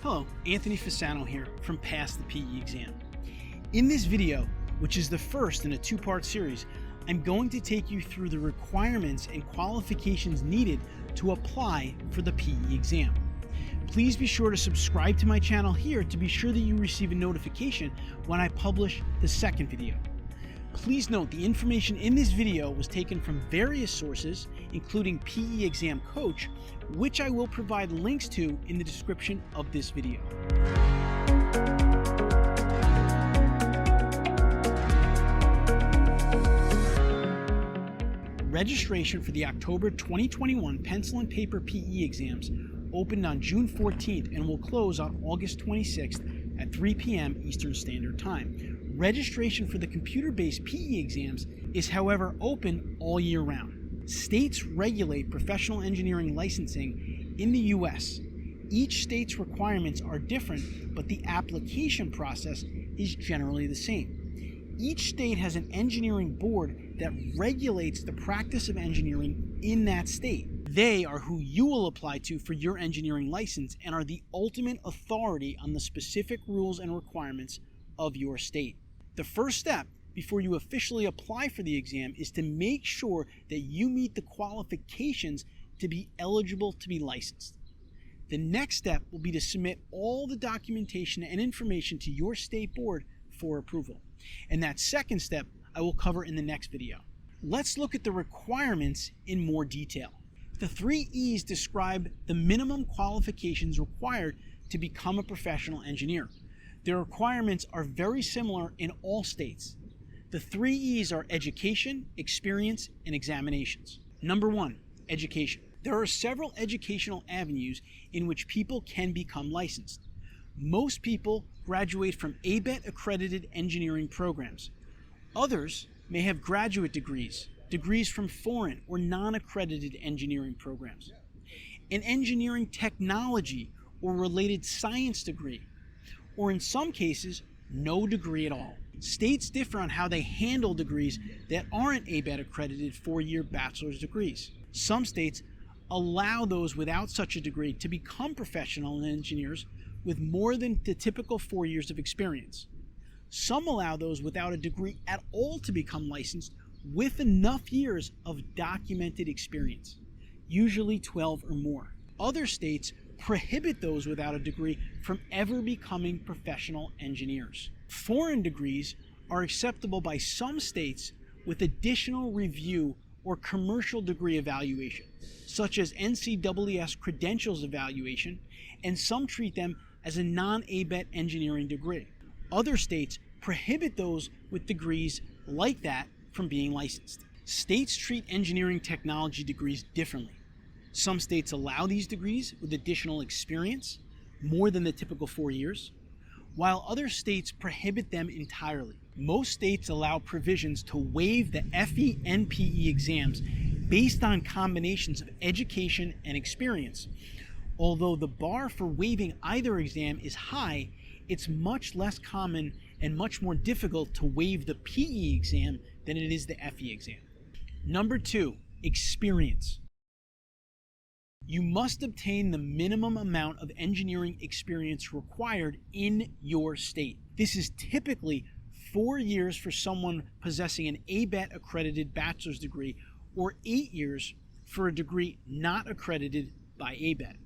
Hello, Anthony Fasano here from Pass the PE Exam. In this video, which is the first in a two-part series, I'm going to take you through the requirements and qualifications needed to apply for the PE exam. Please be sure to subscribe to my channel here to be sure that you receive a notification when I publish the second video. Please note the information in this video was taken from various sources, including PE Exam Coach, which I will provide links to in the description of this video. Registration for the October 2021 pencil and paper PE exams opened on June 14th and will close on August 26th at 3 p.m. Eastern Standard Time. Registration for the computer-based PE exams is, however, open all year round. States regulate professional engineering licensing in the U.S. Each state's requirements are different, but the application process is generally the same. Each state has an engineering board that regulates the practice of engineering in that state. They are who you will apply to for your engineering license and are the ultimate authority on the specific rules and requirements of your state. The first step before you officially apply for the exam is to make sure that you meet the qualifications to be eligible to be licensed. The next step will be to submit all the documentation and information to your state board for approval. And that second step I will cover in the next video. Let's look at the requirements in more detail. The 3 E's describe the minimum qualifications required to become a professional engineer. Their requirements are very similar in all states. The 3 E's are education, experience, and examinations. Number 1, education. There are several educational avenues in which people can become licensed. Most people graduate from ABET accredited engineering programs. Others may have graduate degrees from foreign or non-accredited engineering programs, an engineering technology or related science degree, or in some cases, no degree at all. States differ on how they handle degrees that aren't ABET accredited 4-year bachelor's degrees. Some states allow those without such a degree to become professional engineers with more than the typical 4 years of experience. Some allow those without a degree at all to become licensed with enough years of documented experience, usually 12 or more. Other states prohibit those without a degree from ever becoming professional engineers. Foreign degrees are acceptable by some states with additional review or commercial degree evaluation, such as NCAAS credentials evaluation, and some treat them as a non-ABET engineering degree. Other states prohibit those with degrees like that from being licensed. States treat engineering technology degrees differently. Some states allow these degrees with additional experience, more than the typical 4 years, while other states prohibit them entirely. Most states allow provisions to waive the FE and PE exams based on combinations of education and experience. Although the bar for waiving either exam is high, it's much less common and much more difficult to waive the PE exam than it is the FE exam. Number 2, experience. You must obtain the minimum amount of engineering experience required in your state. This is typically 4 years for someone possessing an ABET accredited bachelor's degree or 8 years for a degree not accredited by ABET.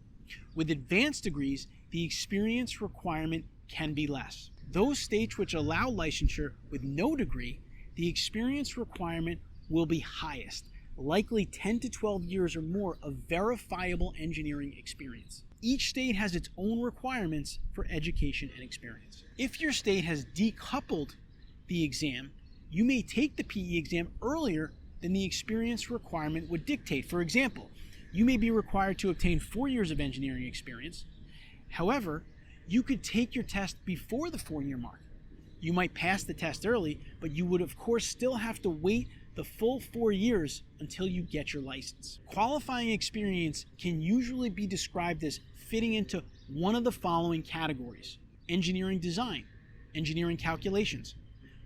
With advanced degrees, the experience requirement can be less. Those states which allow licensure with no degree, the experience requirement will be highest, likely 10 to 12 years or more of verifiable engineering experience. Each state has its own requirements for education and experience. If your state has decoupled the exam, you may take the PE exam earlier than the experience requirement would dictate. For example, you may be required to obtain 4 years of engineering experience. However, you could take your test before the 4-year mark. You might pass the test early, but you would of course still have to wait the full 4 years until you get your license. Qualifying experience can usually be described as fitting into one of the following categories: engineering design, engineering calculations,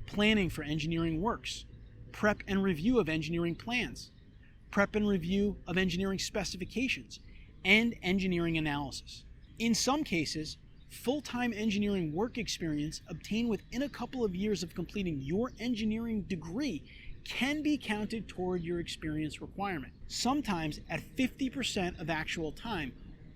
planning for engineering works, prep and review of engineering plans, prep and review of engineering specifications, and engineering analysis. In some cases, Full-time engineering work experience obtained within a couple of years of completing your engineering degree can be counted toward your experience requirement, sometimes at 50% of actual time,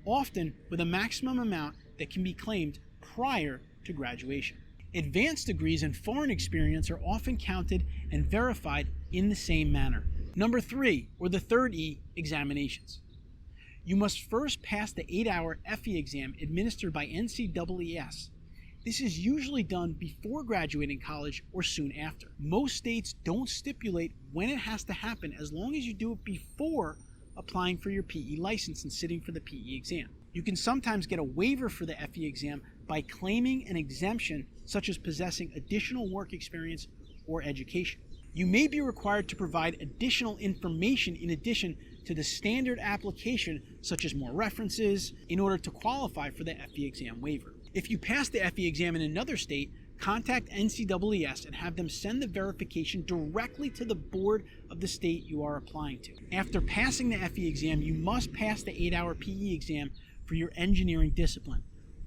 often with a maximum amount that can be claimed prior to graduation. Advanced degrees and foreign experience are often counted and verified in the same manner. Number 3, or the third E, examinations. You must first pass the 8-hour FE exam administered by NCEES. This is usually done before graduating college or soon after. Most states don't stipulate when it has to happen as long as you do it before applying for your PE license and sitting for the PE exam. You can sometimes get a waiver for the FE exam by claiming an exemption such as possessing additional work experience or education. You may be required to provide additional information in addition to the standard application, such as more references, in order to qualify for the FE exam waiver. If you pass the FE exam in another state, contact NCEES and have them send the verification directly to the board of the state you are applying to. After passing the FE exam, you must pass the 8-hour PE exam for your engineering discipline,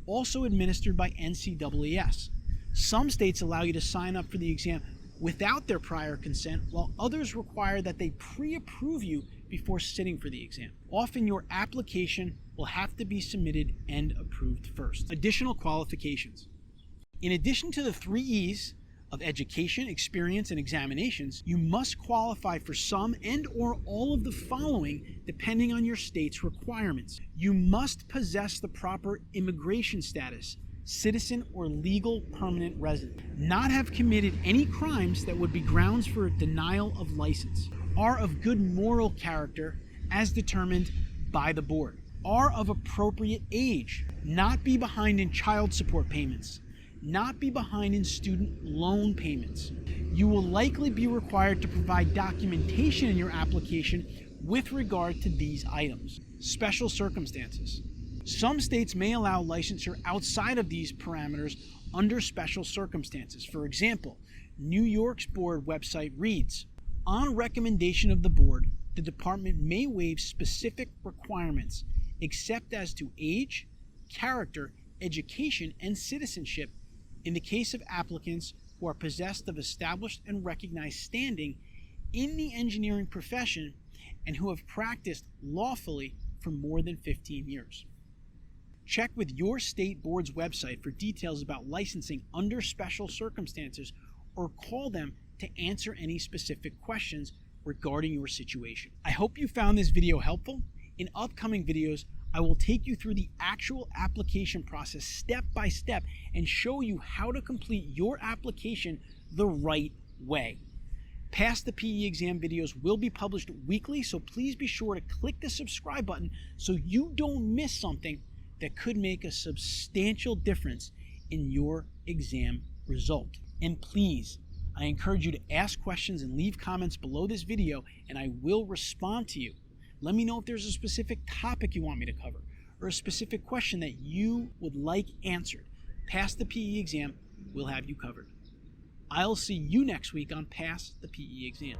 also administered by NCEES. Some states allow you to sign up for the exam without their prior consent, while others require that they pre-approve you before sitting for the exam. Often your application will have to be submitted and approved first. Additional qualifications. In addition to the 3 E's of education, experience, and examinations, you must qualify for some and or all of the following depending on your state's requirements. You must possess the proper immigration status, citizen or legal permanent resident, not have committed any crimes that would be grounds for a denial of license, are of good moral character as determined by the board, are of appropriate age, not be behind in child support payments, not be behind in student loan payments. You will likely be required to provide documentation in your application with regard to these items. Special circumstances. Some states may allow licensure outside of these parameters under special circumstances. For example, New York's board website reads, on recommendation of the board, the department may waive specific requirements except as to age, character, education, and citizenship in the case of applicants who are possessed of established and recognized standing in the engineering profession and who have practiced lawfully for more than 15 years. Check with your state board's website for details about licensing under special circumstances or call them to answer any specific questions regarding your situation. I hope you found this video helpful. In upcoming videos, I will take you through the actual application process step by step and show you how to complete your application the right way. Pass the PE exam videos will be published weekly, so please be sure to click the subscribe button so you don't miss something that could make a substantial difference in your exam result. And please, I encourage you to ask questions and leave comments below this video, and I will respond to you. Let me know if there's a specific topic you want me to cover or a specific question that you would like answered. Pass the PE exam, we'll have you covered. I'll see you next week on Pass the PE exam.